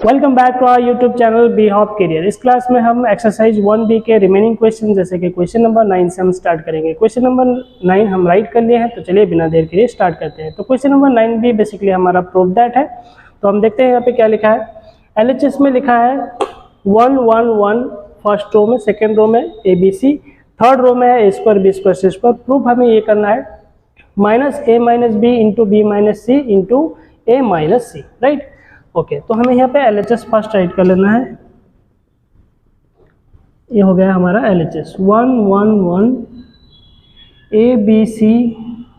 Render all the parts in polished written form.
Welcome back to our YouTube channel B hop career. इस class में हम exercise 1B के रिमेनिंग क्वेश्चन जैसे कि क्वेश्चन नंबर 9 से हम स्टार्ट करेंगे। क्वेश्चन नंबर 9 हम राइट कर लिए हैं, तो चलिए बिना देर के लिए स्टार्ट करते हैं। तो क्वेश्चन नंबर 9 भी बेसिकली हमारा प्रूव दैट है। तो हम देखते हैं यहाँ पे क्या लिखा है। LHS में लिखा है 1 1 1 फर्स्ट रो में, सेकेंड रो में ABC, थर्ड रो में है A square B square C square. Proof हमें ये करना है -A - B into B - C into A - C, right. Okay, तो हमें यहाँ पे LHS फर्स्ट राइट कर लेना है। ये हो गया हमारा LHS 1 1 1 ABC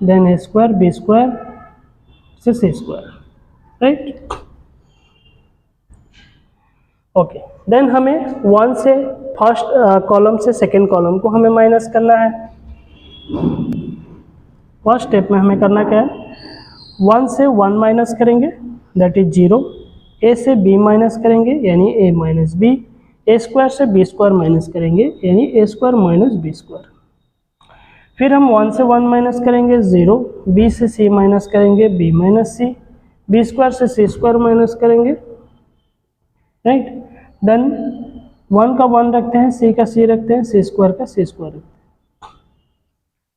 then A square B square से C square, right. Okay, then हमें 1 से फर्स्ट कॉलम से सेकेंड कॉलम को हमें माइनस करना है। फर्स्ट स्टेप में हमें करना क्या है, 1 से 1 माइनस करेंगे दैट इज 0, A से B माइनस करेंगे यानी A minus B, A square से B स्क्वायर माइनस करेंगे यानी A square minus B square. फिर हम 1 से 1 माइनस करेंगे 0, B से C माइनस करेंगे B minus C, B square से C स्क्वायर माइनस करेंगे, राइट। देन 1 का 1 रखते हैं, C का C रखते हैं, C स्क्वायर का C स्क्वायर रखते हैं,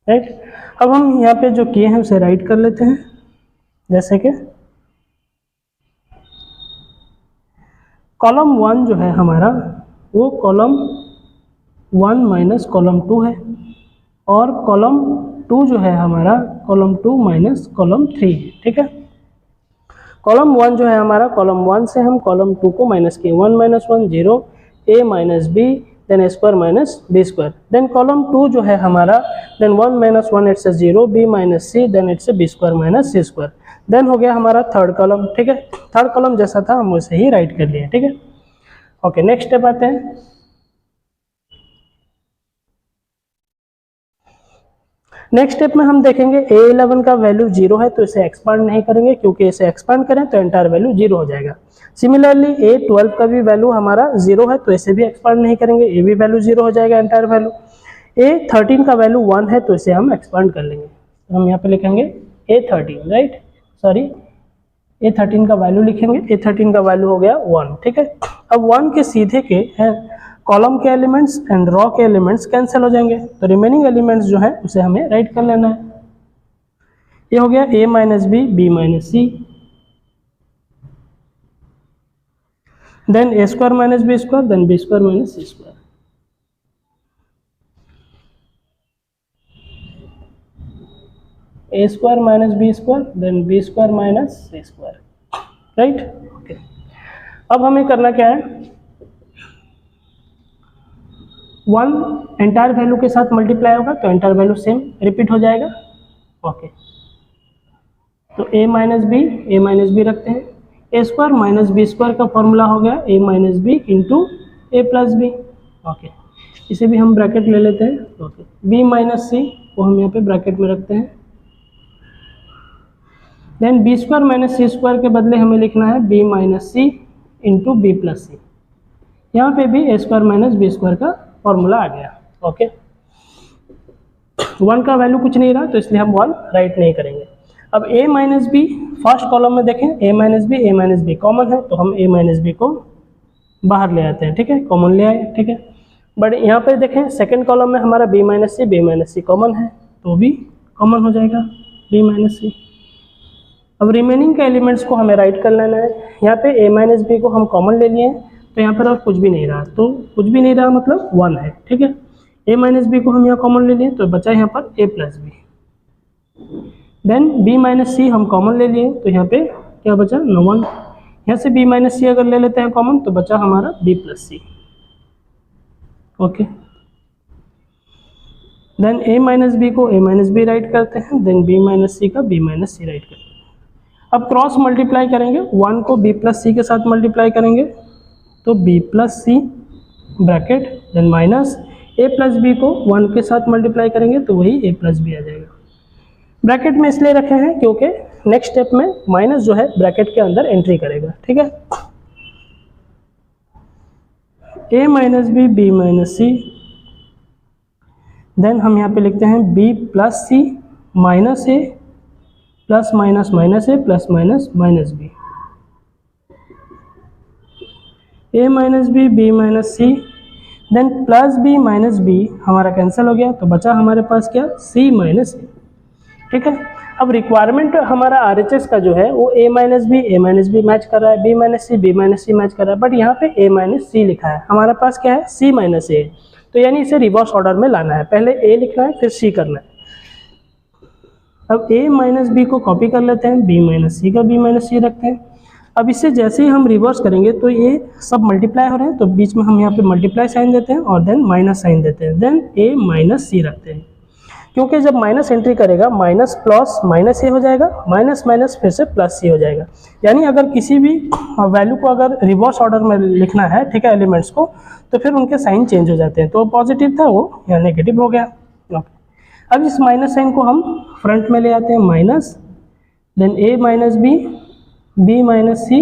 राइट। अब हम यहाँ पे जो किए हैं उसे राइट कर लेते हैं। जैसे कि कॉलम 1 जो है हमारा वो कॉलम 1 माइनस कॉलम 2 है, और कॉलम 2 जो है हमारा कॉलम 2 माइनस कॉलम 3 है, ठीक है। कॉलम 1 जो है हमारा कॉलम 1 से हम कॉलम 2 को माइनस किए, 1 - 1 0, A minus B then A square minus B square. Then column 2 जो है हमारा then 1 - 1 it's 0, B minus C then it's B square minus C square. Then हो गया हमारा थर्ड कॉलम, ठीक है। थर्ड कॉलम जैसा था हम वैसे ही राइट कर लिए, ठीक है। ओके, नेक्स्ट स्टेप आते हैं। नेक्स्ट स्टेप में हम देखेंगे A11 का वैल्यू 0 है तो इसे एक्सपांड नहीं करेंगे, क्योंकि इसे एक्सपांड करें तो एंटायर वैल्यू 0 हो जाएगा। सिमिलरली A12 का भी वैल्यू हमारा 0 है तो इसे भी एक्सपांड नहीं करेंगे, ये भी वैल्यू 0 हो जाएगा एंटायर वैल्यू। A13 का वैल्यू 1 है तो इसे हम एक्सपांड कर लेंगे, हम यहाँ पे लिखेंगे A13, राइट, सॉरी A13 का वैल्यू लिखेंगे, A13 का वैल्यू हो गया 1, ठीक है। अब 1 के सीधे के हैं कॉलम के एलिमेंट्स एंड रॉ के एलिमेंट्स कैंसिल हो जाएंगे, तो रिमेनिंग एलिमेंट्स जो है उसे हमें राइट कर लेना है। ये हो गया A minus B, B minus C, then A square minus B square, then B square minus C square. A square minus B square then B square minus C square, right. Okay, अब हमें करना क्या है, 1 entire value के साथ multiply होगा तो entire value same repeat हो जाएगा। ओके, तो A माइनस B रखते हैं। A square minus B square का फॉर्मूला हो गया A minus B into A plus B। Okay, इसे भी हम ब्रैकेट ले लेते हैं। ओके, B माइनस C को हम यहाँ पे ब्रैकेट में रखते हैं। Then B square minus C square के बदले हमें लिखना है B minus C into B plus C। यहाँ पे भी A square minus B square का फॉर्मूला आ गया। ओके, 1 का वैल्यू कुछ नहीं रहा तो इसलिए हम 1 राइट नहीं करेंगे। अब A minus B first column में देखें, A माइनस बी कॉमन है तो हम A माइनस B को बाहर ले आते हैं, ठीक है, कॉमन ले आए, ठीक है। बट यहाँ पे देखें सेकंड कॉलम में हमारा B माइनस C कॉमन है तो भी कॉमन हो जाएगा B माइनस C। अब रिमेनिंग के एलिमेंट्स को हमें राइट कर लेना है। यहाँ पे A माइनस B को हम कॉमन ले लिए तो यहाँ पर और कुछ भी नहीं रहा, तो कुछ भी नहीं रहा मतलब 1 है, ठीक है। A माइनस B को हम यहाँ कॉमन ले लिए तो बचा यहाँ पर A plus B। Then B minus C हम कॉमन ले लिए तो यहाँ पे क्या बचा, 1। यहाँ से B माइनस C अगर ले लेते हैं कॉमन तो बचा हमारा B plus C। Okay, then A minus B को A माइनस B राइट करते हैं, देन B माइनस C का B माइनस C राइट करते हैं। अब क्रॉस मल्टीप्लाई करेंगे, 1 को B प्लस C के साथ मल्टीप्लाई करेंगे तो B plus C bracket then minus A plus B को 1 के साथ मल्टीप्लाई करेंगे तो वही A प्लस B आ जाएगा। ब्रैकेट में इसलिए रखे हैं क्योंकि नेक्स्ट स्टेप में माइनस जो है ब्रैकेट के अंदर एंट्री करेगा, ठीक है। A minus B B minus C, then हम यहाँ पे लिखते हैं B plus C minus A plus minus minus A plus minus minus B। A minus B, B minus C, then plus B minus B हमारा cancel हो गया, तो बचा हमारे पास क्या, सी माइनस ए। ठीक है, अब रिक्वायरमेंट हमारा RHS का जो है वो ए माइनस बी मैच कर रहा है, बी माइनस सी मैच कर रहा है, बट यहाँ पे ए माइनस सी लिखा है, हमारे पास क्या है, सी माइनस ए। तो यानी इसे रिवर्स ऑर्डर में लाना है, पहले ए लिखना है फिर सी करना है। अब ए माइनस बी को कॉपी कर लेते हैं, बी माइनस सी का बी माइनस सी रखते हैं। अब इससे जैसे ही हम रिवर्स करेंगे तो ये सब मल्टीप्लाई हो रहे हैं, तो बीच में हम यहाँ पे मल्टीप्लाई साइन देते हैं और देन माइनस साइन देते हैं, देन ए माइनस सी रखते हैं, क्योंकि जब माइनस एंट्री करेगा माइनस प्लस माइनस ए हो जाएगा, माइनस माइनस फिर से प्लस सी हो जाएगा। यानी अगर किसी भी वैल्यू को अगर रिवर्स ऑर्डर में लिखना है, ठीक है, एलिमेंट्स को, तो फिर उनके साइन चेंज हो जाते हैं। तो पॉजिटिव था वो यहाँ नेगेटिव हो गया। अब इस माइनस साइन को हम फ्रंट में ले आते हैं, minus, then A minus B, B minus C,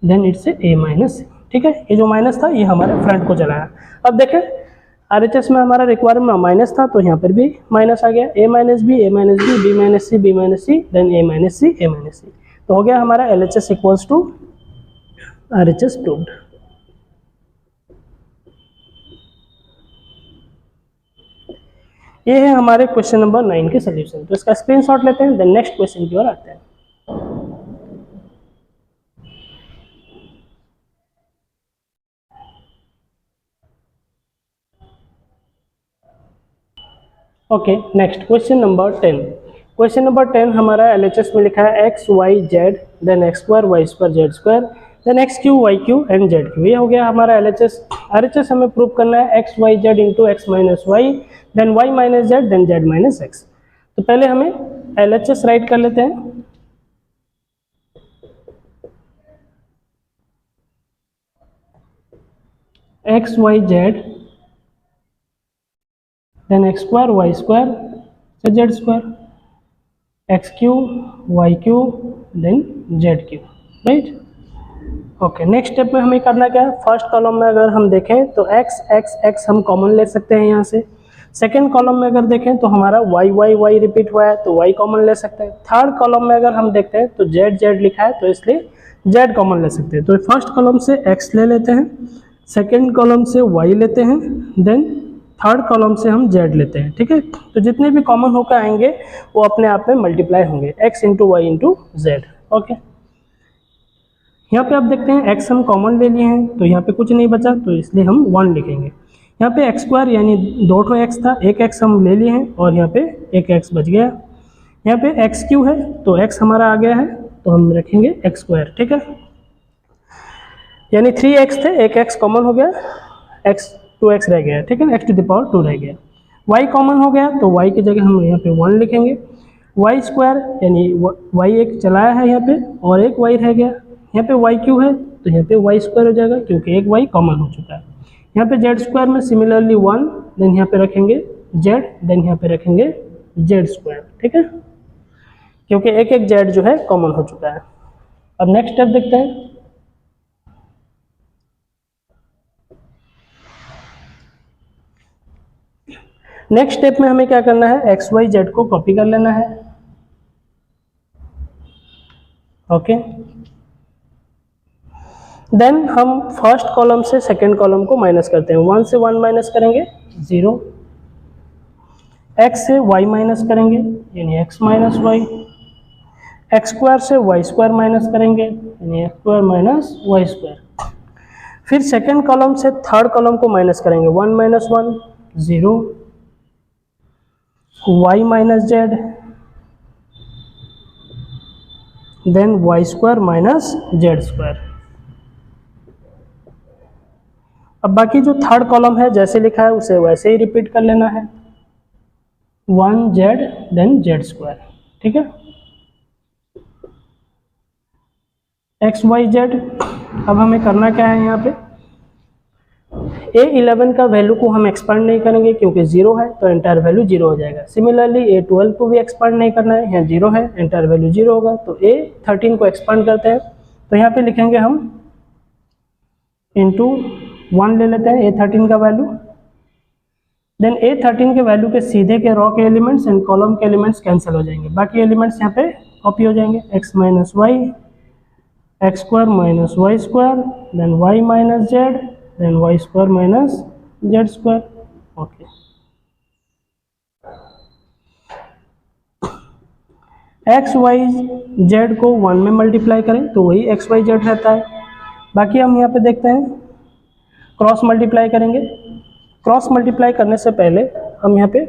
then it's a minus c. ठीक है, ये जो माइनस था ये हमारे फ्रंट को चलाया। अब देखें RHS में हमारा रिक्वायरमेंट माइनस था, तो यहाँ पर भी माइनस आ गया, ए minus B, B minus C, B minus C, then A minus C, A minus C. तो हो गया हमारा LHS equals to RHS proved. ये है हमारे क्वेश्चन नंबर 9 के सोल्यूशन। तो इसका स्क्रीनशॉट लेते हैं, देन नेक्स्ट क्वेश्चन की ओर आते हैं। Okay, next question number 10। Question number 10 हमारा LHS में लिखा है X Y Z, then X square Y square Z square, then X cube Y cube and Z cube. ये हो गया हमारा RHS हमें प्रूव करना है X Y Z into X minus Y, then Y minus Z, then Z minus X. तो पहले हमें LHS राइट कर लेते हैं। X Y Z, then X square Y square Z square, X cube Y cube, then Z cube, right. Okay, next step में हमें करना क्या है, फर्स्ट कॉलम में अगर हम देखें तो एक्स एक्स एक्स हम कॉमन ले सकते हैं यहाँ से। सेकेंड कॉलम में अगर देखें तो हमारा वाई वाई वाई रिपीट हुआ है, तो वाई कॉमन ले सकते हैं। थर्ड कॉलम में अगर हम देखते हैं तो जेड जेड लिखा है, तो इसलिए जेड कॉमन ले सकते हैं। तो फर्स्ट कॉलम से एक्स ले लेते हैं, सेकेंड कॉलम से वाई लेते हैं, देन थर्ड कॉलम से हम जेड लेते हैं। ठीक है, तो जितने भी कॉमन होकर आएंगे वो अपने आप में मल्टीप्लाई होंगे, X into Y into Z. Okay, यहाँ पे आप देखते हैं एक्स हम कॉमन ले लिए हैं, तो यहाँ पे कुछ नहीं बचा, तो इसलिए हम 1 लिखेंगे। यहाँ पे एक्स स्क्वायर यानी 2 ठो एक्स था, एक एक्स हम ले लिए हैं और यहाँ पे एक एक्स बच गया। यहाँ पे एक्स क्यू है, तो एक्स हमारा आ गया है, तो हम रखेंगे एक्स स्क्वायर। ठीक है, यानी 3 एक्स थे, एक एक्स कॉमन हो गया, एक्स 2 एक्स रह गया। ठीक है, एक्स टू द पावर 2 रह गया। वाई कॉमन हो गया, तो वाई की जगह हम यहाँ पे 1 लिखेंगे। वाई स्क्वायर यानी वाई एक चलाया है यहाँ पे और एक वाई रह गया। यहाँ पे वाई क्यू है, तो यहाँ पे वाई स्क्वायर हो जाएगा, क्योंकि एक वाई कॉमन हो चुका है। यहाँ पे जेड स्क्वायर में सिमिलरली 1, देन यहाँ पे रखेंगे जेड, देन यहाँ पे रखेंगे जेड स्क्वायर। ठीक है, क्योंकि एक एक जेड जो है कॉमन हो चुका है। अब नेक्स्ट स्टेप देखते हैं। नेक्स्ट स्टेप में हमें क्या करना है, एक्स वाई जेड को कॉपी कर लेना है। ओके, देन हम फर्स्ट कॉलम से सेकंड कॉलम को माइनस करते हैं। 1 से 1 माइनस करेंगे 0, एक्स से वाई माइनस करेंगे यानी X minus Y, X square से वाई स्क्वायर माइनस करेंगे यानी X square minus Y square. फिर सेकंड कॉलम से थर्ड कॉलम को माइनस करेंगे, 1 minus 1 0, Y minus Z, then Y square minus Z square. अब बाकी जो थर्ड कॉलम है जैसे लिखा है उसे वैसे ही रिपीट कर लेना है, 1 जेड देन जेड स्क्वायर। ठीक है, एक्स वाई जेड। अब हमें करना क्या है, यहाँ पे A11 का वैल्यू को हम एक्सपांड नहीं करेंगे क्योंकि 0 है, तो एंटायर वैल्यू 0 हो जाएगा। सिमिलरली A12 को भी एक्सपांड नहीं करना है, यहाँ 0 है, एंटायर वैल्यू 0 होगा। तो A13 को एक्सपांड करते हैं, तो यहाँ पे लिखेंगे हम इंटू 1 ले लेते हैं A13 का वैल्यू। देन A13 के वैल्यू के सीधे के रॉ के एलिमेंट्स एंड कॉलम के एलिमेंट्स कैंसिल हो जाएंगे, बाकी एलिमेंट्स यहाँ पे कॉपी हो जाएंगे, X minus Y X square minus Y square, then Y minus Z, then Y square minus Z square. Okay, X Y Z को 1 में मल्टीप्लाई करें तो वही एक्स वाई जेड रहता है। बाकी हम यहाँ पे देखते हैं क्रॉस मल्टीप्लाई करेंगे। क्रॉस मल्टीप्लाई करने से पहले हम यहाँ पे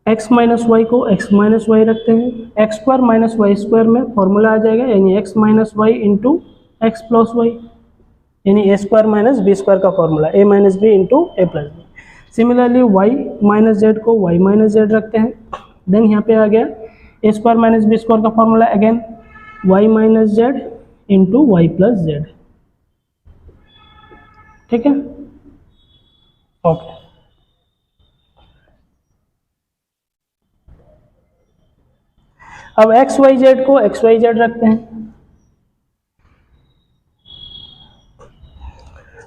x माइनस वाई को x माइनस वाई रखते हैं। X square minus Y square में फॉर्मूला आ जाएगा, यानी x minus Y into X plus Y, यानी ए स्क्वायर माइनस बी स्क्वायर का formula a minus B into A plus B. Similarly y minus Z को y minus Z रखते हैं। Then यहाँ पे आ गया A square minus B square का formula again y minus Z into Y plus Z. ठीक है, ओके। अब एक्स वाई जेड को एक्स वाई जेड रखते हैं।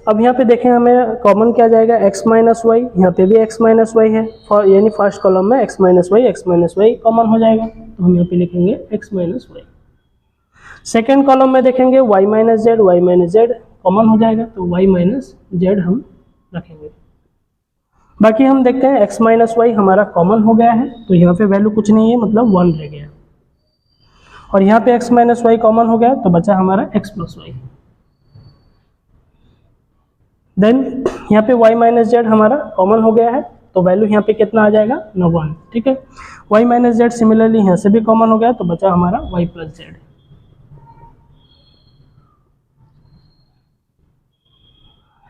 अब यहाँ पे देखें हमें कॉमन क्या जाएगा, x माइनस वाई, यहाँ पे भी x माइनस वाई है, यानी फर्स्ट कॉलम में x माइनस वाई कॉमन हो जाएगा, तो हम यहाँ पे लिखेंगे x minus Y. Second column में देखेंगे y माइनस जेड कॉमन हो जाएगा, तो y माइनस जेड हम रखेंगे। बाकी हम देखते हैं x माइनस वाई हमारा कॉमन हो गया है, तो यहाँ पे वैल्यू कुछ नहीं है, मतलब 1 रह गया, और यहाँ पे x माइनस वाई कॉमन हो गया तो बचा हमारा x प्लस वाई। देन यहाँ पे y माइनस जेड हमारा कॉमन हो गया है, तो वैल्यू यहाँ पे कितना आ जाएगा, 1। ठीक है, y माइनस जेड सिमिलरली यहाँ से भी कॉमन हो गया, तो बचा हमारा y plus Z.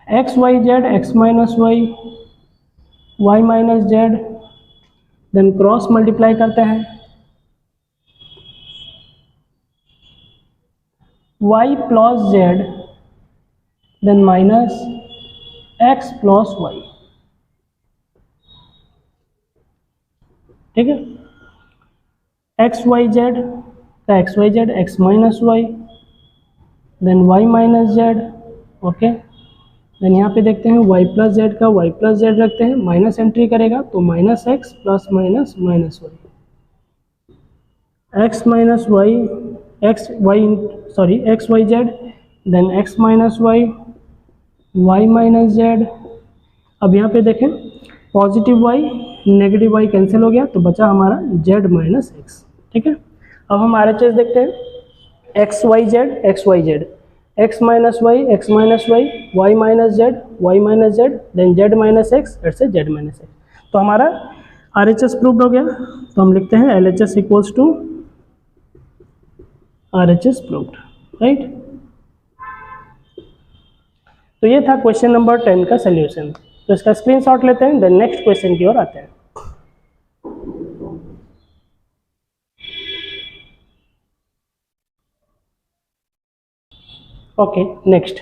X Y Z, X minus Y, Y minus Z, then cross multiply करते हैं, y plus Z, then minus x plus Y. ठीक है, एक्स वाई जेड का X Y Z, X minus Y, then Y minus Z. Okay, then यहाँ पे देखते हैं y plus Z का y प्लस जेड रखते हैं, माइनस एंट्री करेगा तो minus X plus minus minus Y, x minus Y, X Y Z, then X minus Y, Y minus Z. अब यहाँ पे देखें positive y negative y cancel हो गया, तो बचा हमारा z माइनस एक्स। ठीक है, अब हम RHS देखते हैं, X Y Z, X minus Y, Y minus Z, then Z minus X, ऐसे जेड माइनस एक्स। तो हमारा RHS प्रूव्ड हो गया, तो हम लिखते हैं LHS equals to RHS proved, right. तो ये था क्वेश्चन नंबर 10 का सोल्यूशन। तो इसका स्क्रीनशॉट लेते हैं, देन नेक्स्ट क्वेश्चन की ओर आते हैं। Okay, next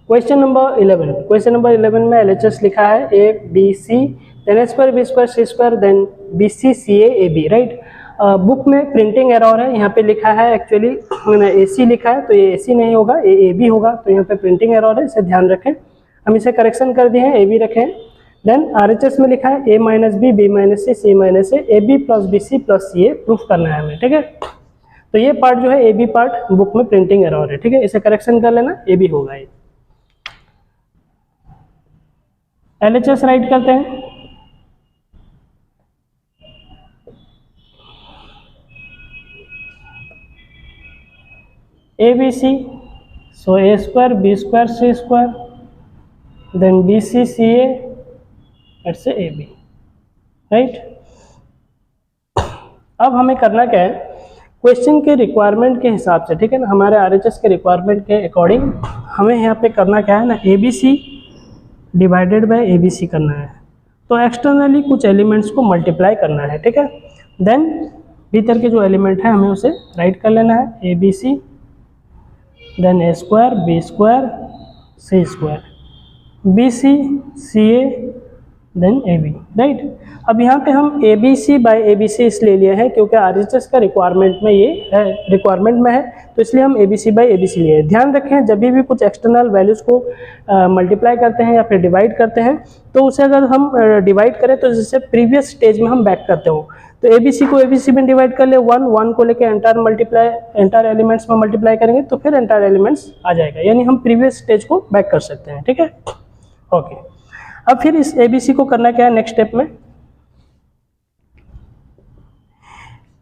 question number 11। Question number 11 में LHS लिखा है A B C, then A square B square C square, then B C C A B, right. Book में प्रिंटिंग एरर है, यहाँ पे लिखा है एक्चुअली मैंने AC लिखा है, तो ये AC नहीं होगा, ये AB होगा, तो यहाँ पे प्रिंटिंग एरर है, इसे ध्यान रखें। हम इसे करेक्शन कर दिए हैं, AB रखें। देन RHS में लिखा है A minus B, B minus C, C minus A, AB plus B C plus C A proof करना है हमें। ठीक है, तो ये पार्ट जो है AB पार्ट बुक में प्रिंटिंग एरर है। ठीक है, इसे करेक्शन कर लेना, AB होगा ये। LHS राइट करते हैं, ABC, so A square B square C square, then BC CA, let's say AB, right. अब हमें करना क्या है, क्वेश्चन के रिक्वायरमेंट के हिसाब से, ठीक है ना, हमारे RHS के रिक्वायरमेंट के अकॉर्डिंग हमें यहाँ पे करना क्या है ना, ABC डिवाइडेड बाय ABC करना है। तो एक्सटर्नली कुछ एलिमेंट्स को मल्टीप्लाई करना है। ठीक है, देन भीतर के जो एलिमेंट है हमें उसे राइट कर लेना है, ABC, then A square B square C square, BC CA then A B, right. अब यहाँ पे हम A B C by A B C इसलिए लिए हैं क्योंकि RHS का रिक्वायरमेंट में ये है, रिक्वायरमेंट में है, तो इसलिए हम A B C by A B C लिए। ध्यान रखें जब भी कुछ एक्सटर्नल वैल्यूज़ को मल्टीप्लाई करते हैं या फिर डिवाइड करते हैं तो उसे अगर हम डिवाइड करें तो जैसे प्रीवियस स्टेज में हम बैक करते हो, तो ए बी सी को ए बी सी में डिवाइड कर ले, वन को लेकर एंटायर एलिमेंट्स में मल्टीप्लाई करेंगे तो फिर एंटायर एलिमेंट्स आ जाएगा, यानी हम प्रीवियस स्टेज को बैक कर सकते हैं, ठीक है। ओके, अब फिर इस एबीसी को करना क्या है नेक्स्ट स्टेप में,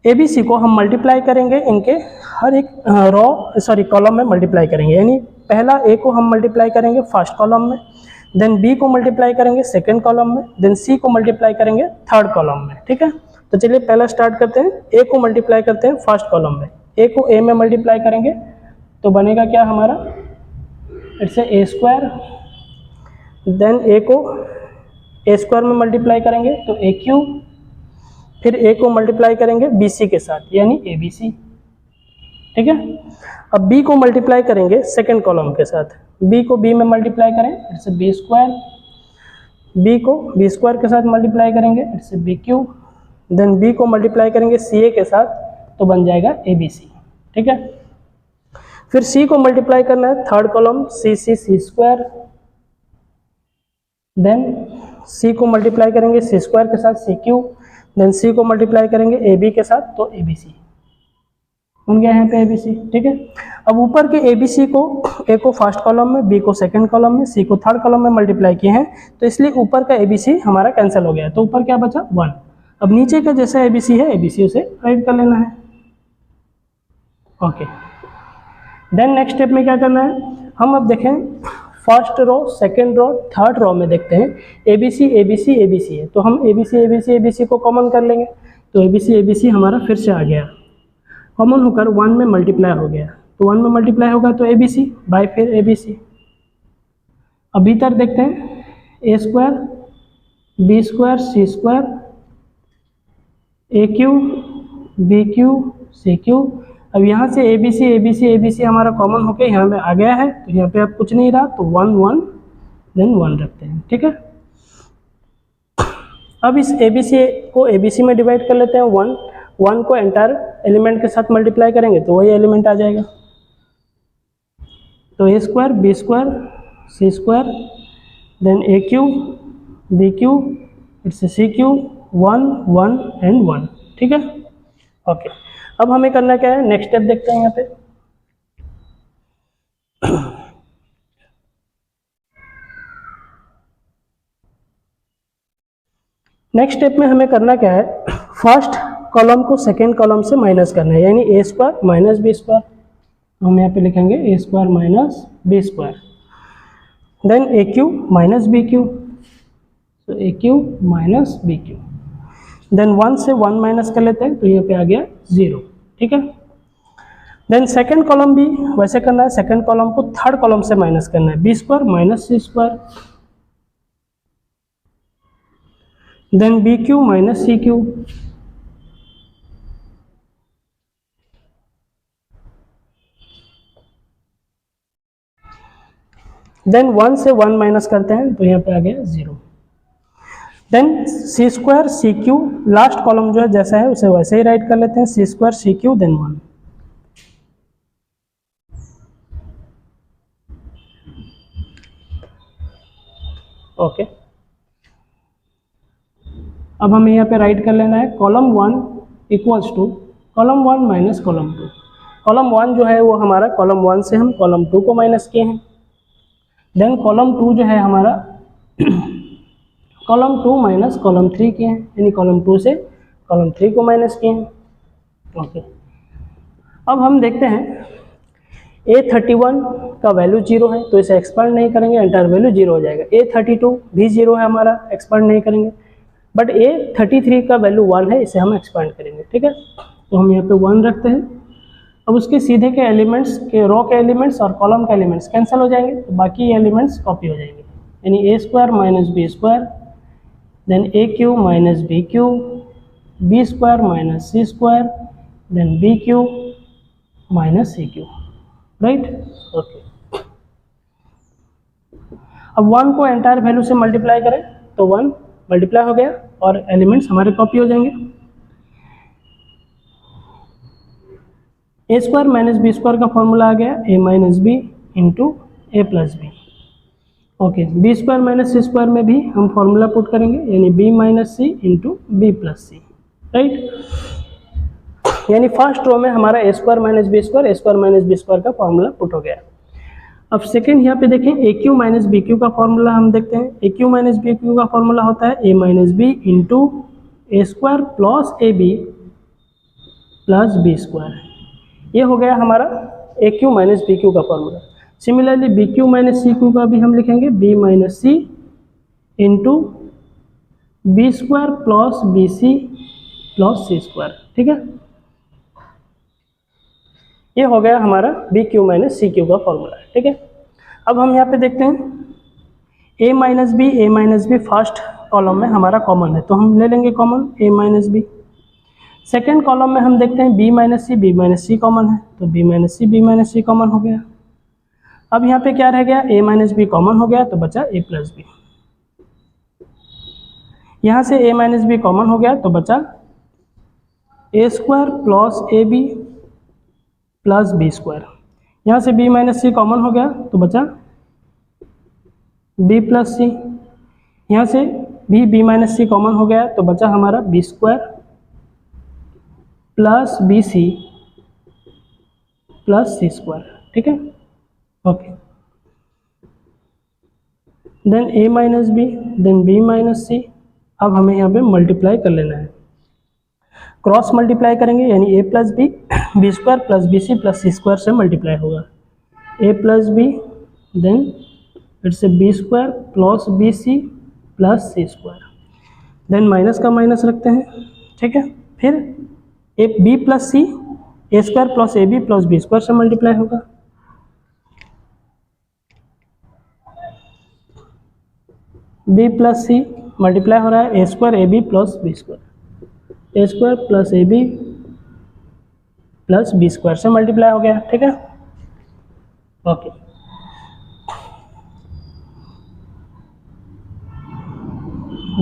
एबीसी को हम मल्टीप्लाई करेंगे इनके हर एक कॉलम में मल्टीप्लाई करेंगे, यानी पहला ए को हम मल्टीप्लाई करेंगे फर्स्ट कॉलम में, देन बी को मल्टीप्लाई करेंगे सेकंड कॉलम में, देन सी को मल्टीप्लाई करेंगे थर्ड कॉलम में, ठीक है। तो चलिए पहला स्टार्ट करते हैं, ए को मल्टीप्लाई करते हैं फर्स्ट कॉलम में, ए को ए में मल्टीप्लाई करेंगे तो बनेगा क्या हमारा, इट्स ए स्क्वायर, देन ए को ए स्क्वायर में मल्टीप्लाई करेंगे तो ए क्यूब, फिर ए को मल्टीप्लाई करेंगे बी सी के साथ यानी ए बी सी, ठीक है। अब बी को मल्टीप्लाई करेंगे सेकंड कॉलम के साथ, बी को बी में मल्टीप्लाई करें इट्स बी स्क्वायर, बी को बी स्क्वायर के साथ मल्टीप्लाई करेंगे it's B cube, then B को मल्टीप्लाई करेंगे सी ए के साथ तो बन जाएगा ए बी सी, ठीक है। फिर सी को मल्टीप्लाई करना है थर्ड कॉलम सी सी सी स्क्वायर, देन सी को मल्टीप्लाई करेंगे सी स्क्वायर के साथ सी क्यू, देन सी को मल्टीप्लाई करेंगे ए बी के साथ तो ए बी सी बन गया यहाँ पे ए बी सी, ठीक है। अब ऊपर के ए बी सी को ए को फर्स्ट कॉलम में, बी को सेकंड कॉलम में, सी को थर्ड कॉलम में मल्टीप्लाई किए हैं तो इसलिए ऊपर का ए बी सी हमारा कैंसिल हो गया, तो ऊपर क्या बचा 1। अब नीचे का जैसा ए बी सी है ए बी सी उसे राइट कर लेना है, ओके। देन नेक्स्ट स्टेप में क्या करना है, हम अब देखें first row second row third row में देखते हैं A B C A B C A B C है, तो हम A B C A B C A B C को कॉमन कर लेंगे, तो ए बी सी हमारा फिर से आ गया, कॉमन होकर 1 में मल्टीप्लाई हो गया, तो 1 में मल्टीप्लाई होगा तो ए बी सी बाई फिर ए बी सी। अब भीतर देखते हैं a square B square C square a cube b cube c cube. अब यहाँ से ए बी सी हमारा कॉमन होके यहाँ पे आ गया है, तो यहाँ पे अब कुछ नहीं रहा तो 1 1 देन 1 रखते हैं, ठीक है। अब इस ए बी सी को ए बी सी में डिवाइड कर लेते हैं, 1 को एंटायर एलिमेंट के साथ मल्टीप्लाई करेंगे तो वही एलिमेंट आ जाएगा, तो a square B square C square then a cube b cube it's c cube 1 1 and 1, ठीक है, ओके। अब हमें करना क्या है नेक्स्ट स्टेप देखते हैं यहाँ पे, नेक्स्ट स्टेप में हमें करना क्या है, फर्स्ट कॉलम को सेकेंड कॉलम से माइनस करना है, यानी ए स्क्वायर माइनस बी स्क्वायर, हम यहाँ पे लिखेंगे a square minus B square, then a cube minus B cube, तो a cube minus B cube, then 1 से 1 माइनस कर लेते हैं तो यहाँ पे आ गया 0, ठीक है। देन सेकेंड कॉलम भी वैसे करना है, सेकेंड कॉलम को थर्ड कॉलम से माइनस करना है, b square minus c square, then b cube minus c cube, then 1 से 1 माइनस करते हैं तो यहाँ पे आ गया 0, then c square c cube, last column जो है जैसा है उसे वैसे ही राइट कर लेते हैं, c square c cube then 1, okay. अब हमें यहाँ पे राइट कर लेना है column 1 equals to column 1 minus column 2, column 1 जो है वो हमारा कॉलम 1 से हम कॉलम 2 को माइनस किए हैं, देन कॉलम 2 जो है हमारा कॉलम 2 माइनस कॉलम 3 किए हैं, यानी कॉलम 2 से कॉलम 3 को माइनस किए हैं, ओके। अब हम देखते हैं A31 का वैल्यू 0 है तो इसे एक्सपांड नहीं करेंगे, एंटायर वैल्यू 0 हो जाएगा, A32 भी 0 है हमारा, एक्सपांड नहीं करेंगे, बट A33 का वैल्यू 1 है, इसे हम एक्सपांड करेंगे, ठीक है। तो हम यहाँ पे 1 रखते हैं। अब उसके सीधे के एलिमेंट्स के रो के एलिमेंट्स और कॉलम के एलिमेंट्स कैंसिल हो जाएंगे, तो बाकी एलिमेंट्स कॉपी हो जाएंगे, यानी ए square minus B square, then a cube minus B cube, b square minus c square, then b cube minus c cube, right, okay. अब 1 को एंटायर वैल्यू से मल्टीप्लाई करें तो 1 मल्टीप्लाई हो गया और एलिमेंट्स हमारे कॉपी हो जाएंगे। A square minus B square का फॉर्मूला आ गया ए माइनस बी इंटू ए plus b. Okay, b square minus c square में भी हम फॉर्मूला पुट करेंगे, यानी b minus c into b plus c, right. यानी फर्स्ट रो में हमारा a square minus B square का फॉर्मूला पुट हो गया। अब सेकेंड यहाँ पे देखें, a cube minus B cube का फॉर्मूला हम देखते हैं। A cube minus B cube का फॉर्मूला होता है a minus B into a square plus A B plus B square. ये हो गया हमारा a cube minus B cube का formula. Similarly b cube minus c cube का भी हम लिखेंगे b minus c into b square plus B C plus c square, ठीक है। ये हो गया हमारा b cube minus c cube का फॉर्मूला, ठीक है। अब हम यहाँ पे देखते हैं a minus B first column में हमारा कॉमन है, तो हम ले लेंगे common A minus B. Second column में हम देखते हैं बी माइनस सी कॉमन है, तो बी माइनस सी कॉमन हो गया। अब यहाँ पे क्या रह गया, ए माइनस बी कॉमन हो गया तो बचा ए प्लस बी। यहाँ से ए माइनस बी कॉमन हो गया तो बचा a square plus A B plus B square. यहाँ से बी माइनस सी कॉमन हो गया तो बचा बी प्लस सी। यहाँ से बी माइनस सी कॉमन हो गया तो बचा हमारा b square plus B C plus c square, ठीक है। ओके, देन ए minus b then B minus c. अब हमें यहाँ पे मल्टीप्लाई कर लेना है, क्रॉस मल्टीप्लाई करेंगे, यानी a plus B square plus B C plus c square से मल्टीप्लाई होगा। A plus B then it's B square plus B C plus c square, then minus का माइनस रखते हैं, ठीक है। फिर a B plus C A square plus A B plus B square से multiply होगा। बी प्लस सी मल्टीप्लाई हो रहा है a square a B plus B square, a square plus A B plus B square से multiply हो गया, ठीक है। ओके,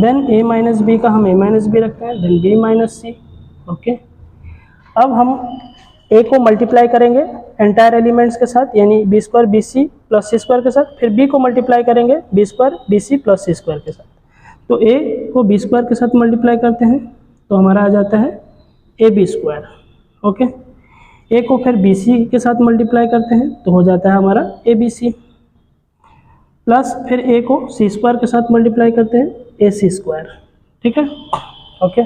देन ए माइनस बी का हम ए माइनस बी रखते हैं, देन बी माइनस सी। ओके, अब हम ए को मल्टीप्लाई करेंगे एंटायर एलिमेंट्स के साथ, यानी बी स्क्वायर बी सी प्लस सी स्क्वायर के साथ। फिर बी को मल्टीप्लाई करेंगे बी स्क्वायर बी सी प्लस सी स्क्वायर के साथ। तो ए को बी स्क्वायर के साथ मल्टीप्लाई करते हैं तो हमारा आ जाता है ए बी स्क्वायर। ओके, ए को फिर बी सी के साथ मल्टीप्लाई करते हैं तो हो जाता है हमारा ए बी सी, प्लस फिर ए को सी स्क्वायर के साथ मल्टीप्लाई करते हैं ए सी स्क्वायर, ठीक है। ओके,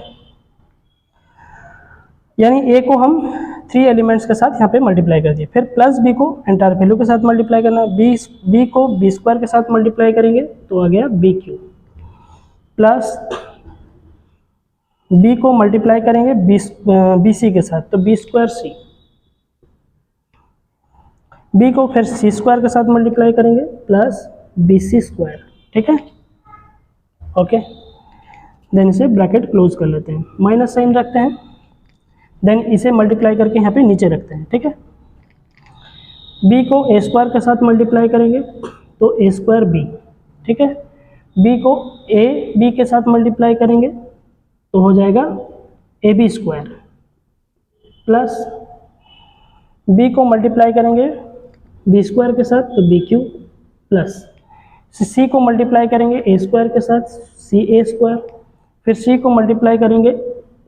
यानी ए को हम 3 एलिमेंट्स के साथ यहाँ पे मल्टीप्लाई कर दिए। फिर प्लस बी को एंटायर वैल्यू के साथ मल्टीप्लाई करना, बी को बी स्क्वायर के साथ मल्टीप्लाई करेंगे तो आ गया बी क्यू, प्लस बी को मल्टीप्लाई करेंगे बी सी के साथ तो बी स्क्वायर सी, बी को फिर सी स्क्वायर के साथ मल्टीप्लाई करेंगे प्लस बी सी स्क्वायर, ठीक है। ओके, देन इसे ब्रैकेट क्लोज कर लेते हैं, माइनस साइन रखते हैं, देन इसे मल्टीप्लाई करके यहाँ पे नीचे रखते हैं, ठीक है। बी को ए स्क्वायर के साथ मल्टीप्लाई करेंगे तो ए स्क्वायर बी, ठीक है। बी को ए बी के साथ मल्टीप्लाई करेंगे तो हो जाएगा A B square, plus B को मल्टीप्लाई करेंगे बी स्क्वायर के साथ तो बी क्यू, प्लस सी को मल्टीप्लाई करेंगे ए स्क्वायर के साथ सी ए स्क्वायर, फिर सी को मल्टीप्लाई करेंगे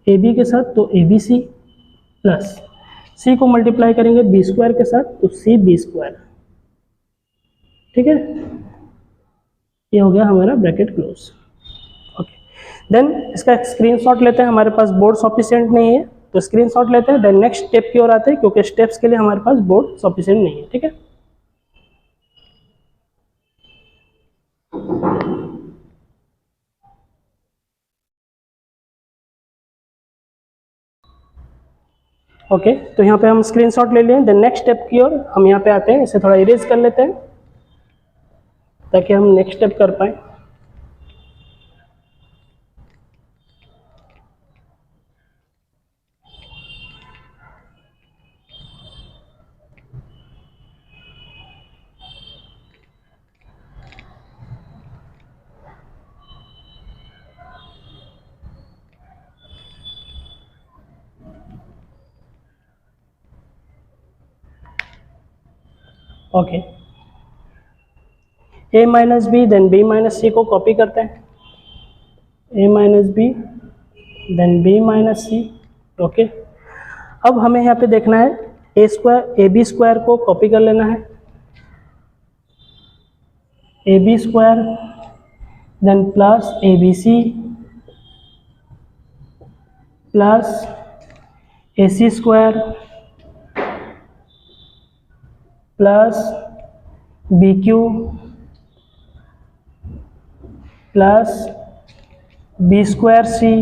ए बी के साथ तो A B C, plus c को मल्टीप्लाई करेंगे बी स्क्वायर के साथ तो सी बी स्क्वायर, ठीक है। ये हो गया हमारा ब्रैकेट क्लोज। ओके, देन इसका स्क्रीनशॉट लेते हैं, हमारे पास बोर्ड सफिशिएंट नहीं है तो स्क्रीनशॉट लेते हैं, देन नेक्स्ट स्टेप की ओर आते हैं क्योंकि स्टेप्स के लिए हमारे पास बोर्ड सफिशिएंट नहीं है, ठीक है। ओके, तो यहाँ पे हम स्क्रीनशॉट ले लिए, देन नेक्स्ट स्टेप की ओर हम यहाँ पे आते हैं, इसे थोड़ा इरेज कर लेते हैं ताकि हम नेक्स्ट स्टेप कर पाए। Okay, a minus b then B minus c को कॉपी करते हैं, a minus b then B minus C. Okay, अब हमें यहाँ पे देखना है a square, a B square को कॉपी कर लेना है, A B square then plus A B C plus a c square plus B cube plus B square c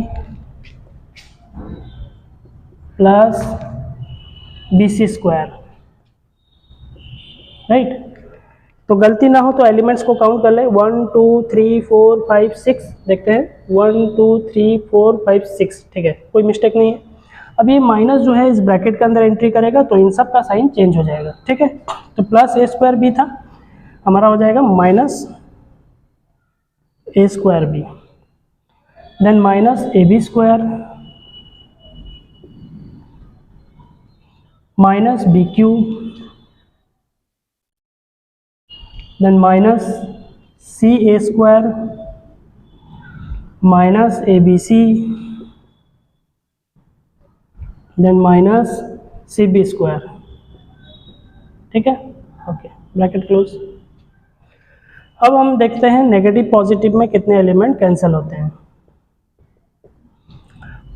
plus B c square. Right, तो गलती ना हो तो एलिमेंट्स को काउंट कर ले, 1 2 3 4 5 6, देखते हैं 1 2 3 4 5 6, ठीक है, कोई मिस्टेक नहीं है। अब ये माइनस जो है इस ब्रैकेट के अंदर एंट्री करेगा तो इन सब का साइन चेंज हो जाएगा, ठीक है। तो प्लस ए स्क्वायर बी था, हमारा हो जाएगा minus A square B, then minus A B square minus B cube then minus C A square minus A B C then minus C B square, ठीक है। Okay, bracket close. अब हम देखते हैं नेगेटिव पॉजिटिव में कितने element cancel होते हैं।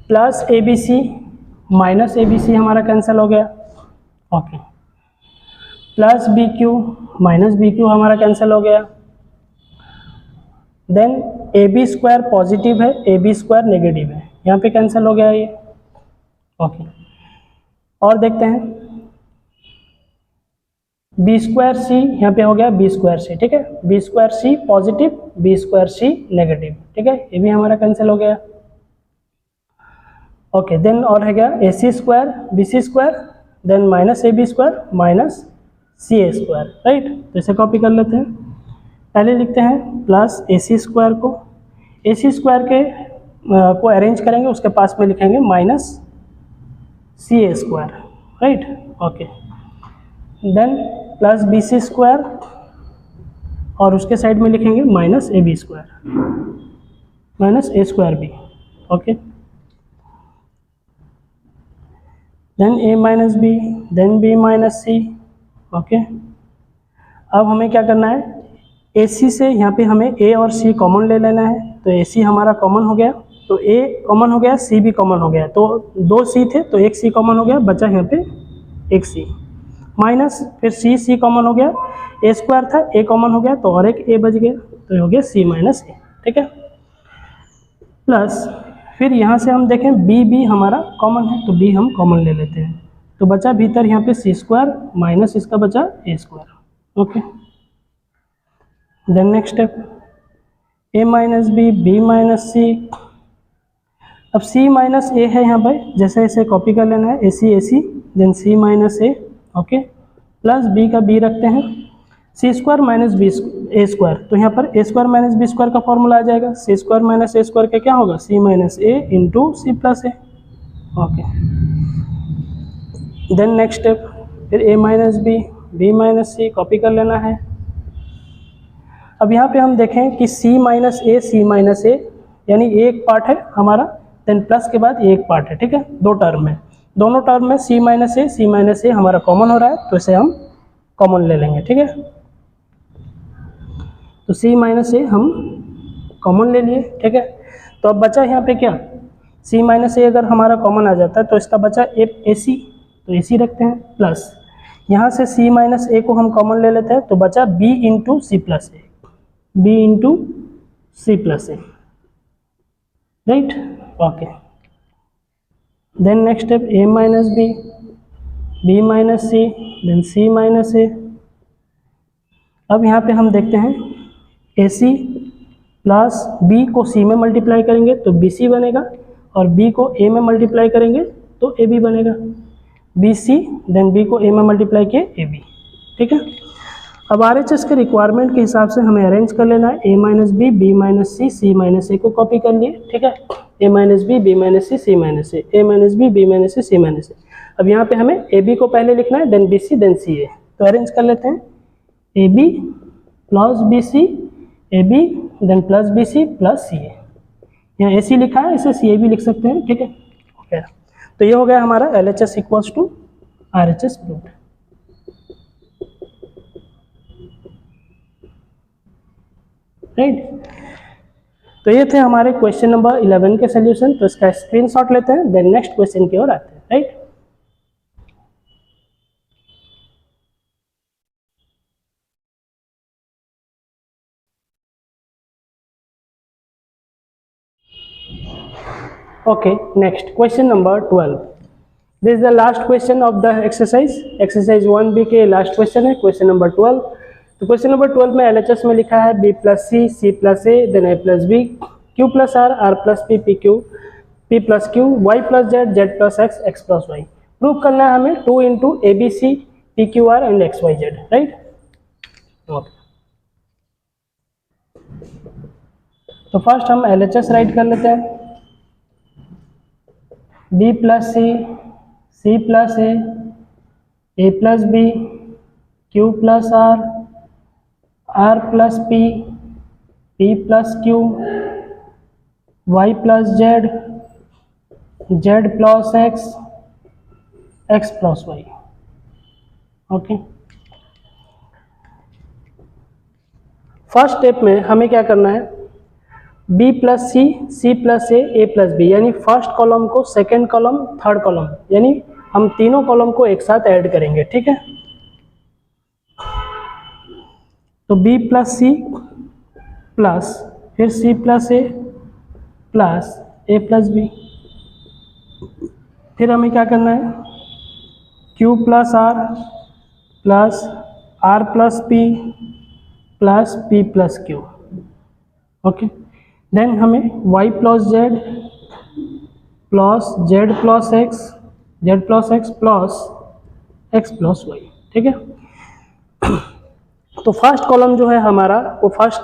Plus A B C minus A B C हमारा कैंसिल हो गया। Okay, plus B cube minus B cube हमारा कैंसिल हो गया। Then A B square positive है, ए बी स्क्वायर नेगेटिव है, यहाँ पे कैंसिल हो गया ये। ओके, और देखते हैं बी स्क्वायर सी, यहाँ पे हो गया बी स्क्वायर सी, ठीक है, बी स्क्वायर सी पॉजिटिव बी स्क्वायर सी नेगेटिव, ठीक है, ये भी हमारा कैंसिल हो गया। ओके, देन और है गया a c square b c square then minus A B square minus C A square. Right, तो इसे कॉपी कर लेते हैं। पहले लिखते हैं प्लस ए सी स्क्वायर को, ए सी स्क्वायर के को अरेंज करेंगे, उसके पास में लिखेंगे माइनस सी ए square. Right, okay, then plus B c square और उसके साइड में लिखेंगे minus A B square minus A square b. Okay, then A minus b then B minus C. Okay, अब हमें क्या करना है, ए सी से यहाँ पे हमें ए और सी कॉमन ले लेना है, तो ए सी हमारा कॉमन हो गया, तो ए कॉमन हो गया, सी भी कॉमन हो गया, तो दो सी थे तो एक सी कॉमन हो गया, बचा यहाँ पे एक सी माइनस, फिर सी कॉमन हो गया, ए स्क्वायर था ए कॉमन हो गया तो और एक ए बच गया, तो ये हो गया सी माइनस ए, ठीक है। प्लस फिर यहाँ से हम देखें बी हमारा कॉमन है तो बी हम कॉमन ले लेते हैं, तो बचा भीतर यहाँ पे सी स्क्वायर माइनस इसका बचा a square. Okay, then next step a minus B minus c. अब सी माइनस ए है यहाँ पर, जैसे इसे कॉपी कर लेना है, ए सी देन सी माइनस ए। ओके, प्लस बी का बी रखते हैं, सी स्क्वायर माइनस बी ए स्क्वायर, तो यहाँ पर ए स्क्वायर माइनस बी स्क्वायर का फॉर्मूला आ जाएगा, सी स्क्वायर माइनस ए स्क्वायर का क्या होगा, सी माइनस ए इंटू सी प्लस ए। ओके, देन नेक्स्ट स्टेप फिर ए माइनस बी माइनस सी कॉपी कर लेना है। अब यहाँ पे हम देखें कि सी माइनस ए यानी एक पार्ट है हमारा, देन प्लस के बाद एक पार्ट है, ठीक है, दो टर्म है, दोनों टर्म में सी माइनस ए हमारा कॉमन हो रहा है, तो इसे हम कॉमन ले लेंगे, ठीक है। तो सी माइनस ए हम कॉमन ले लिए, ठीक है। तो अब बचा यहाँ पे क्या, सी माइनस ए अगर हमारा कॉमन आ जाता है तो इसका बचा ए सी, तो ए सी रखते हैं, प्लस यहाँ से सी माइनस ए को हम कॉमन ले लेते हैं, तो बचा b into c plus A, b into c plus a. Right, okay, then next step a minus B minus C then c minus a. अब यहाँ पे हम देखते हैं ए सी प्लस बी को सी में मल्टीप्लाई करेंगे तो बी सी बनेगा, और बी को ए में मल्टीप्लाई करेंगे तो ए बी बनेगा, बी सी देन बी को ए में मल्टीप्लाई किए ए बी, ठीक है। अब RHS के रिक्वायरमेंट के हिसाब से हमें अरेंज कर लेना है, a minus B minus C minus ए को कॉपी कर लिए, ठीक है, a minus B minus C minus A, A minus B minus C minus a. अब यहाँ पे हमें ए बी को पहले लिखना है, then B C then c a, तो अरेंज कर लेते हैं, A B plus B C, A b then plus B C plus C a. यहाँ ए सी लिखा है, इसे सी ए भी लिख सकते हैं, ठीक है। ओके, तो ये हो गया हमारा L H S equals to R H S proved. Right, तो ये थे हमारे क्वेश्चन नंबर 11 के सोल्यूशन। तो इसका स्क्रीनशॉट लेते हैं, देन नेक्स्ट क्वेश्चन की ओर आते हैं। Right, okay, next question number 12. This is the last question of the exercise 1b के last question है, question number 12। तो question number 12 में LHS में लिखा है b plus c plus a then a plus b q plus r plus p p plus q y plus z plus x plus y। Prove करना है हमें 2 into abc pqr and xyz। Right, okay, तो first हम LHS right कर लेते हैं। b plus c plus a plus b, q plus r plus p plus q, y plus z plus x plus y। Okay, first step में हमें क्या करना है, b plus C plus A plus B, यानी first column को second column third column, यानी हम तीनों कॉलम को एक साथ ऐड करेंगे। ठीक है, तो b प्लस सी प्लस फिर c plus A plus B, फिर हमें क्या करना है, q plus r plus p plus q। Okay, then हमें y plus z plus z plus x plus x plus y। ठीक है, तो फर्स्ट कॉलम जो है हमारा वो first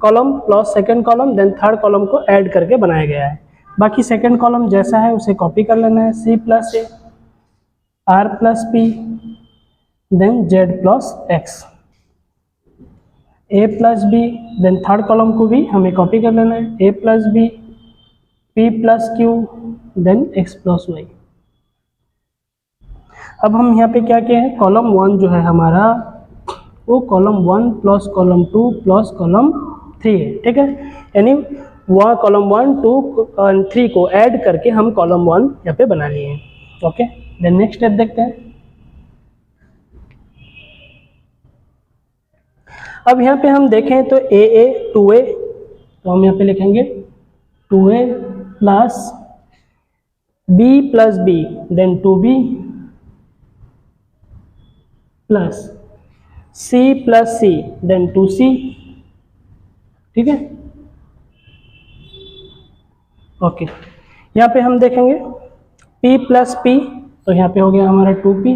column plus second column then third column को ऐड करके बनाया गया है। बाकी सेकंड कॉलम जैसा है उसे कॉपी कर लेना है, c plus A r plus p then z plus x, a plus B, then third column को भी हमें कॉपी कर लेना है, a plus B p plus q then x plus y। अब हम यहाँ पे क्या किए हैं, कॉलम 1 जो है हमारा वो column 1 plus column 2 plus column 3 है। ठीक है, यानी वह कॉलम 1 2 और 3 को ऐड करके हम कॉलम 1 यहाँ पे बना लिए हैं। ओके, देन नेक्स्ट स्टेप देखते हैं। अब यहाँ पे हम देखें तो a 2a, तो हम यहाँ पे लिखेंगे 2a plus b plus b then 2b plus c plus c then 2c। ठीक है, ओके, यहाँ पे हम देखेंगे p प्लस p, तो यहाँ पे हो गया हमारा 2p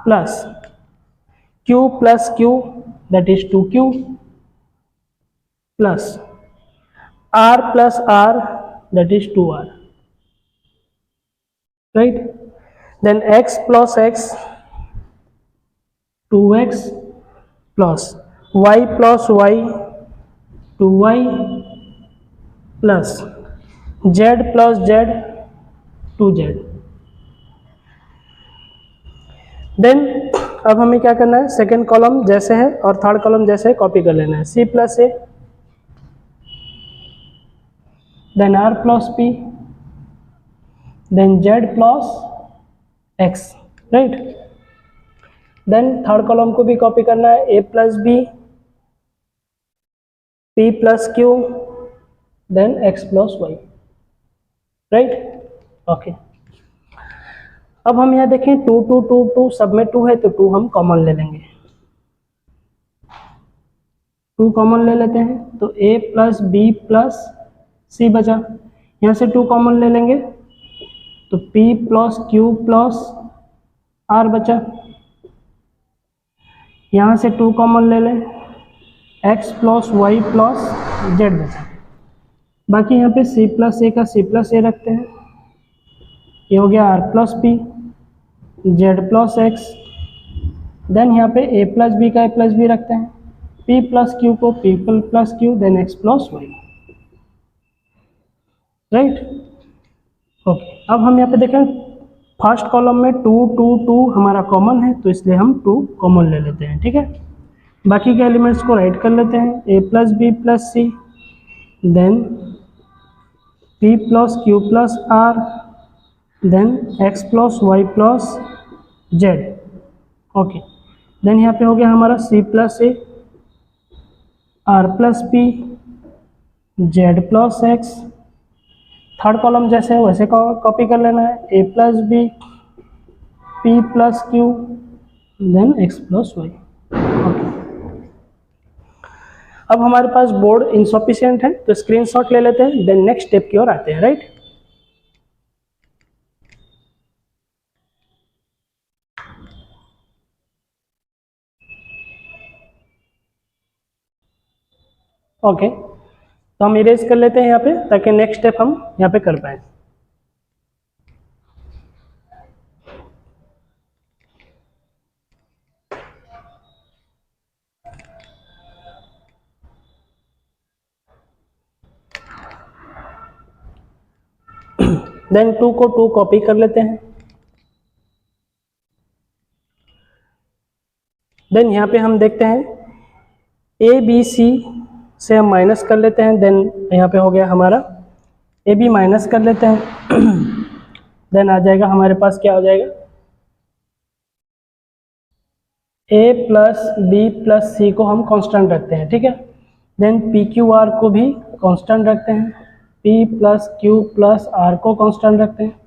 plus q plus q that is 2q plus r plus r that is 2r। right, then x plus x 2x plus y plus y 2y plus z plus z 2z। Then अब हमें क्या करना है, second column जैसे है और third column जैसे है कॉपी कर लेना है, c plus a then r plus p then z plus x। Right, then third column को भी कॉपी करना है, a plus b p plus q then x plus y। Right, okay, अब हम यहाँ देखें 2 2 2 2 सब में 2 है तो 2 हम कॉमन ले लेंगे, 2 कॉमन ले लेते हैं तो a plus b plus c बचा, यहाँ से 2 कॉमन ले लेंगे तो p plus q plus r बचा, यहाँ से 2 कॉमन ले लें x plus y plus z बचा। बाकी यहाँ पे c प्लस a का c प्लस a रखते हैं, ये हो गया r plus p z plus x then यहाँ पे a प्लस बी का a प्लस बी रखते हैं, p प्लस क्यू को p plus Q, then x plus Y, right. Okay, अब हम यहाँ पे देखें फर्स्ट कॉलम में 2 2 2 हमारा कॉमन है, तो इसलिए हम 2 कॉमन ले लेते हैं, ठीक है। बाकी के एलिमेंट्स को राइट कर लेते हैं, a plus B plus C, then p plus Q plus r, then x plus Y plus z। Okay, then यहाँ पे हो गया हमारा c plus A, r plus P, z plus x। Third column जैसे है वैसे कॉपी कर लेना है, a plus B, p plus Q, then x plus Y. Okay, अब हमारे पास बोर्ड इनसफिशिएंट है तो स्क्रीनशॉट ले लेते हैं, देन नेक्स्ट स्टेप की ओर आते हैं, राइट। ओके, तो हम इरेज कर लेते हैं यहाँ पे ताकि नेक्स्ट स्टेप हम यहाँ पे कर पाए। देन 2 को 2 कॉपी कर लेते हैं, देन यहाँ पे हम देखते हैं ए बी सी से हम माइनस कर लेते हैं, देन यहाँ पे हो गया हमारा ए बी माइनस कर लेते हैं देन आ जाएगा हमारे पास, क्या हो जाएगा, ए प्लस बी प्लस सी को हम कांस्टेंट रखते हैं, ठीक है। देन पी क्यू आर को भी कांस्टेंट रखते हैं, P plus Q plus R को कांस्टेंट रखते हैं,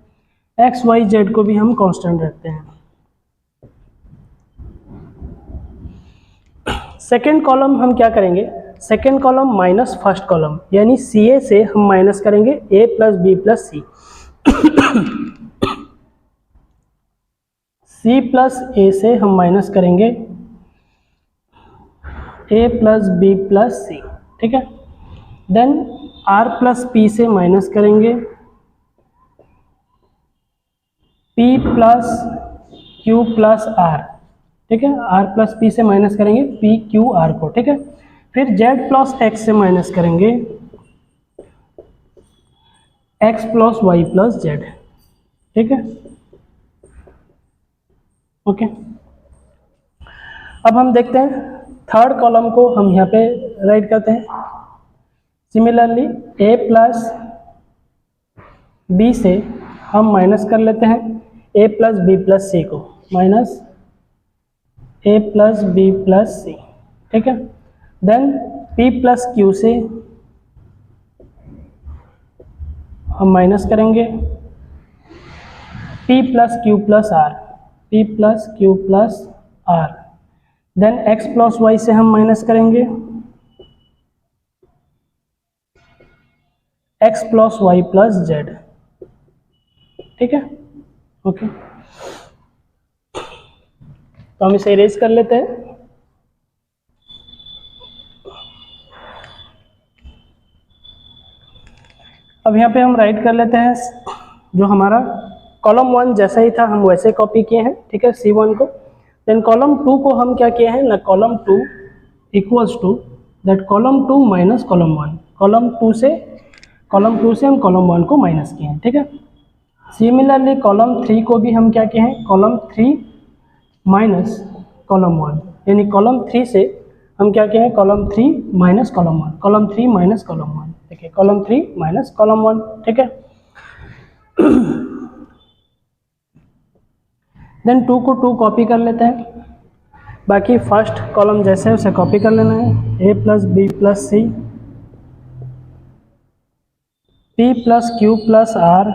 एक्स वाई जेड को भी हम कांस्टेंट रखते हैं। सेकेंड कॉलम हम क्या करेंगे, second column minus first column, यानी सी ए से हम माइनस करेंगे A plus B plus C, C plus A से हम माइनस करेंगे ए प्लस बी प्लस सी, ठीक है। देन आर प्लस पी से माइनस करेंगे P plus Q plus are, ठीक है। आर प्लस पी से माइनस करेंगे पी क्यू आर को, ठीक है। फिर z प्लस एक्स से माइनस करेंगे x plus Y plus Z, ठीक है। ओके, अब हम देखते हैं थर्ड कॉलम को हम यहाँ पे राइट करते हैं। सिमिलरली a प्लस बी से हम माइनस कर लेते हैं a plus B plus c को, minus a plus B plus सी, ठीक है। देन p प्लस क्यू से हम माइनस करेंगे p plus Q plus R, p plus Q plus R. Then x plus Y से हम माइनस करेंगे x plus Y plus Z, ठीक है। ओके, तो हम इसे इरेज कर लेते हैं। अब यहाँ पे हम राइट कर लेते हैं जो हमारा कॉलम 1 जैसा ही था हम वैसे कॉपी किए हैं, ठीक है, C1 को। देन कॉलम 2 को हम क्या किए हैं ना, column 2 equals to that column 2 minus column 1, column 2 से हम कॉलम 1 को माइनस किए हैं, ठीक है। सिमिलरली कॉलम 3 को भी हम क्या किए हैं, कॉलम 3 माइनस कॉलम 1, यानी कॉलम 3 से हम क्या किए हैं, column 3 minus column 1, column 3 minus column 1, ठीक है, कॉलम 3 माइनस कॉलम 1, ठीक है। देन 2 को 2 कॉपी कर लेते हैं, बाकी फर्स्ट कॉलम जैसे है उसे कॉपी कर लेना है, a plus B plus C, p plus Q plus R,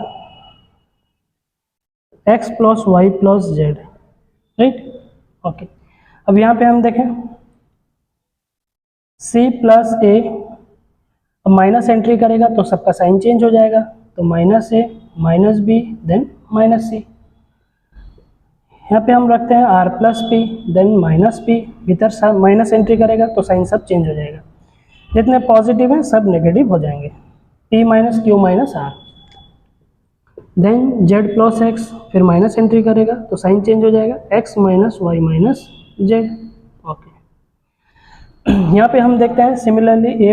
x plus Y plus Z, right. Okay, अब यहाँ पे हम देखें c plus a, minus entry करेगा तो सबका साइन चेंज हो जाएगा, तो minus a minus b then minus c। यहाँ पे हम रखते हैं r plus P then minus P, भीतर माइनस एंट्री करेगा तो साइन सब चेंज हो जाएगा, जितने पॉजिटिव हैं सब नेगेटिव हो जाएंगे, p minus Q minus R. Then z plus X, फिर माइनस एंट्री करेगा तो साइन चेंज हो जाएगा, x minus Y minus Z. Okay, यहाँ पे हम देखते हैं सिमिलरली ए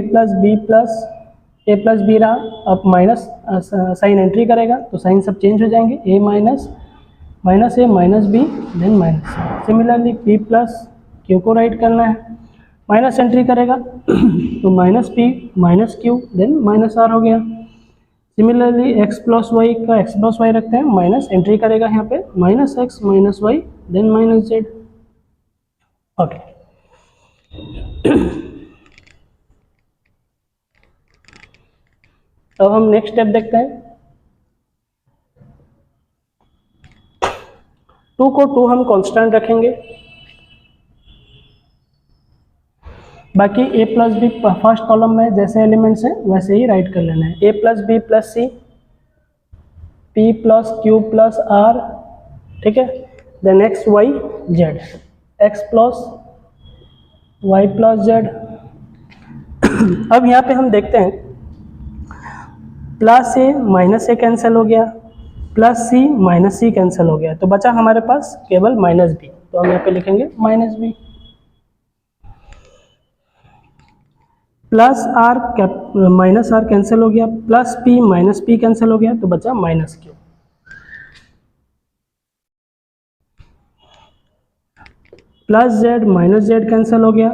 प्लस बी रहा, अब माइनस साइन एंट्री करेगा तो साइन सब चेंज हो जाएंगे, a minus a minus b then minus. Similarly p plus Q को राइट करना है, माइनस एंट्री करेगा तो minus p minus Q then minus r हो गया। सिमिलरली एक्स प्लस वाई का एक्स प्लस वाई रखते हैं, माइनस एंट्री करेगा यहाँ पे minus x minus Y then minus Z. Okay, अब हम नेक्स्ट स्टेप देखते हैं। 2 को 2 हम कांस्टेंट रखेंगे, बाकी ए प्लस बी फर्स्ट कॉलम में जैसे एलिमेंट्स हैं वैसे ही राइट कर लेना है। A plus B plus C, p plus Q plus are, ठीक है, then x Y Z, x plus Y plus z. अब यहाँ पे हम देखते हैं प्लस ए माइनस ए कैंसिल हो गया, प्लस सी माइनस सी कैंसिल हो गया, तो बचा हमारे पास केवल माइनस बी, तो हम यहाँ पे लिखेंगे minus B. Plus R minus R cancel हो गया, plus P minus P cancel हो गया, तो बचा minus Q. Plus Z minus Z cancel हो गया,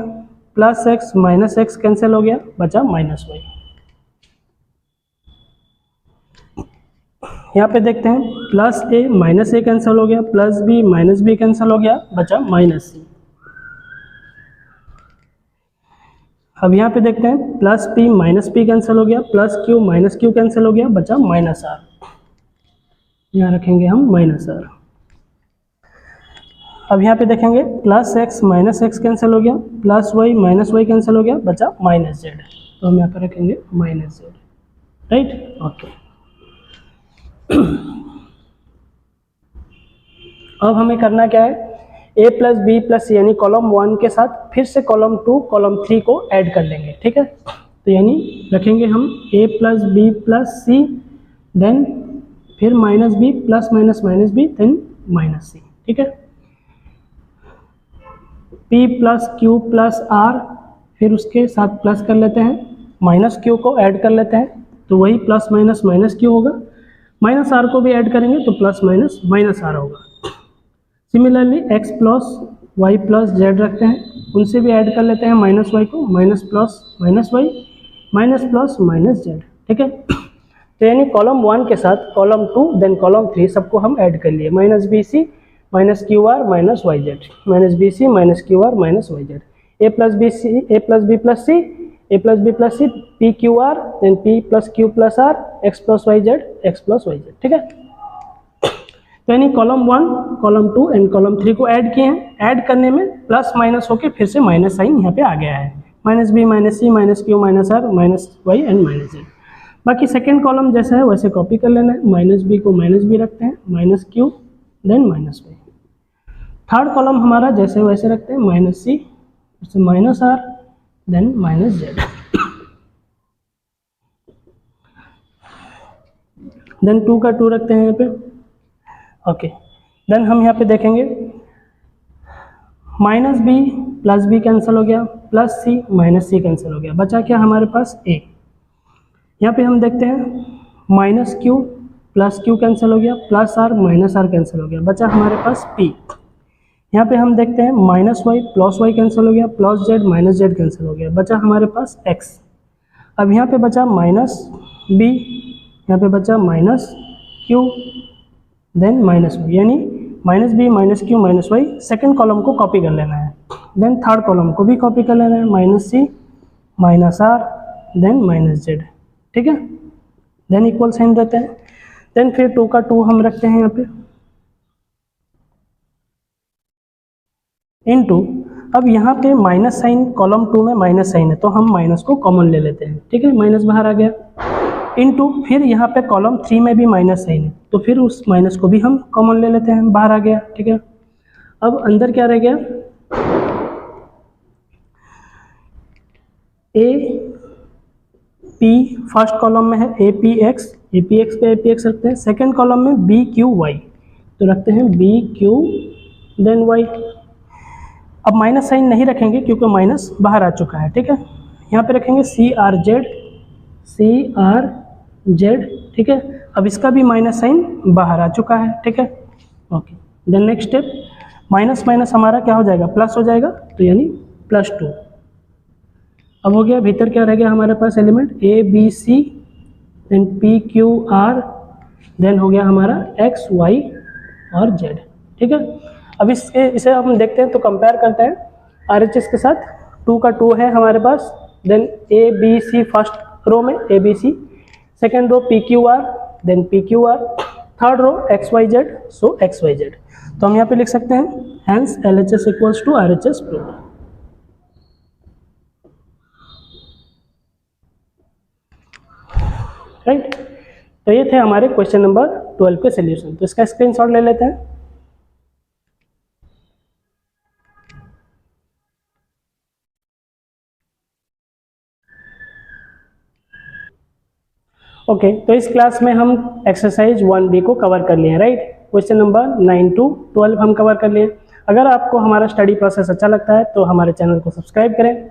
plus X minus X cancel हो गया, बचा माइनस वाई। यहाँ पे देखते हैं प्लस ए माइनस ए कैंसिल हो गया, plus B minus B cancel हो गया, बचा माइनस सी। अब यहाँ पे देखते हैं plus P minus P cancel हो गया, plus Q minus Q cancel हो गया, बचा माइनस आर, यहाँ रखेंगे हम माइनस आर। अब यहाँ पे देखेंगे plus X minus X cancel हो गया, plus Y minus Y cancel हो गया, बचा माइनस जेड, तो हम यहाँ पे रखेंगे माइनस जेड, राइट। ओके, अब हमें करना क्या है, ए प्लस बी प्लस सी यानी कॉलम 1 के साथ फिर से कॉलम 2 कॉलम 3 को ऐड कर लेंगे, ठीक है। तो यानी रखेंगे हम a plus B plus C, then फिर minus B plus minus minus b then minus c, ठीक है। P plus Q plus r, फिर उसके साथ प्लस कर लेते हैं, माइनस क्यू को ऐड कर लेते हैं तो वही प्लस माइनस माइनस क्यू होगा, माइनस आर को भी ऐड करेंगे तो प्लस माइनस माइनस आर होगा। Similarly x plus Y plus Z रखते हैं, उनसे भी ऐड कर लेते हैं माइनस वाई को, minus plus minus Y minus plus minus Z, ठीक है। तो यानी कॉलम 1 के साथ कॉलम 2 देन कॉलम 3 सबको हम ऐड कर लिए, minus B C minus Q R minus Y Z, minus B C minus Q R minus Y Z, A plus B C A plus B plus C, A plus B plus C, P Q R then P plus Q plus R, X plus Y Z, x plus Y Z, ठीक है। तो यानी column 1 column 2 and column 3 को add किए हैं, add करने में plus minus होके फिर से माइनस साइन यहाँ पे आ गया है, minus B minus C minus Q minus R minus Y and minus Z. बाकी सेकेंड कॉलम जैसा है वैसे कॉपी कर लेना है, माइनस बी को माइनस बी रखते हैं, minus Q then minus Y. Third column हमारा जैसे वैसे रखते हैं, minus C minus R then minus Z, then 2 का 2 रखते हैं यहाँ पे। ओके, देन हम यहाँ पे देखेंगे minus B plus B cancel हो गया, प्लस सी माइनस सी कैंसिल हो गया, बचा क्या हमारे पास ए। यहाँ पे हम देखते हैं minus Q plus Q cancel हो गया, plus R minus R cancel हो गया, बचा हमारे पास पी। यहाँ पे हम देखते हैं minus Y plus Y cancel हो गया, plus Z minus Z cancel हो गया, बचा हमारे पास एक्स। अब यहाँ पे बचा माइनस बी, यहाँ पे बचा minus Q then minus y, यानी minus B minus Q minus Y second column को कॉपी कर लेना है, देन थर्ड कॉलम को भी कॉपी कर लेना है, minus C minus R then minus Z, ठीक है। देन इक्वल साइन देते हैं, देन फिर 2 का 2 हम रखते हैं यहाँ पे इनटू। अब यहाँ पे माइनस साइन कॉलम 2 में माइनस साइन है तो हम माइनस को कॉमन ले लेते हैं, ठीक है, माइनस बाहर आ गया, इनटू फिर यहाँ पे कॉलम 3 में भी माइनस साइन है तो फिर उस माइनस को भी हम कॉमन ले लेते हैं, बाहर आ गया, ठीक है। अब अंदर क्या रह गया, ए पी फर्स्ट कॉलम में है ए पी एक्स पे ए पी एक्स रखते हैं, सेकेंड कॉलम में बी क्यू वाई तो रखते हैं बी क्यू देन वाई। अब माइनस साइन नहीं रखेंगे क्योंकि माइनस बाहर आ चुका है, ठीक है। यहाँ पे रखेंगे CRZ, ठीक है। अब इसका भी माइनस साइन बाहर आ चुका है, ठीक है। Okay, then next step, minus minus हमारा क्या हो जाएगा, प्लस हो जाएगा, तो यानी +2। अब हो गया, भीतर क्या रह गया हमारे पास element ABC, then PQR, then हो गया हमारा X Y और Z, ठीक है। अब इसे हम देखते हैं तो कंपेयर करते हैं RHS के साथ। 2 का 2 है हमारे पास, देन ABC फर्स्ट रो में ABC, second row PQR, then PQR, third row XYZ, so XYZ। तो हम यहाँ पे लिख सकते हैं hence LHS equals to RHS proved. Right, तो ये थे हमारे क्वेश्चन नंबर 12 के सॉल्यूशन। तो इसका स्क्रीनशॉट ले लेते हैं। ओके, तो इस क्लास में हम एक्सरसाइज 1B को कवर कर लिए हैं, राइट। क्वेश्चन नंबर 9 to 12 हम कवर कर लिए। अगर आपको हमारा स्टडी प्रोसेस अच्छा लगता है तो हमारे चैनल को सब्सक्राइब करें,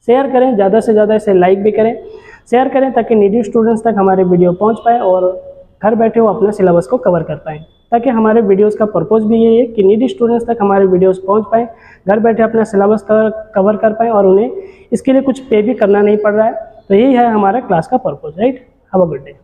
शेयर करें, ज़्यादा से ज़्यादा इसे लाइक भी करें, शेयर करें ताकि नीडी स्टूडेंट्स तक हमारे वीडियो पहुंच पाए और घर बैठे वो अपने सिलेबस को कवर कर पाएँ। ताकि हमारे वीडियोस का पर्पज़ भी यही है कि नीडी स्टूडेंट्स तक हमारे वीडियोस पहुंच पाएँ, घर बैठे अपना सिलेबस कवर कर पाएँ और उन्हें इसके लिए कुछ पे भी करना नहीं पड़ रहा है। तो यही है हमारा क्लास का purpose, right. Have a good day.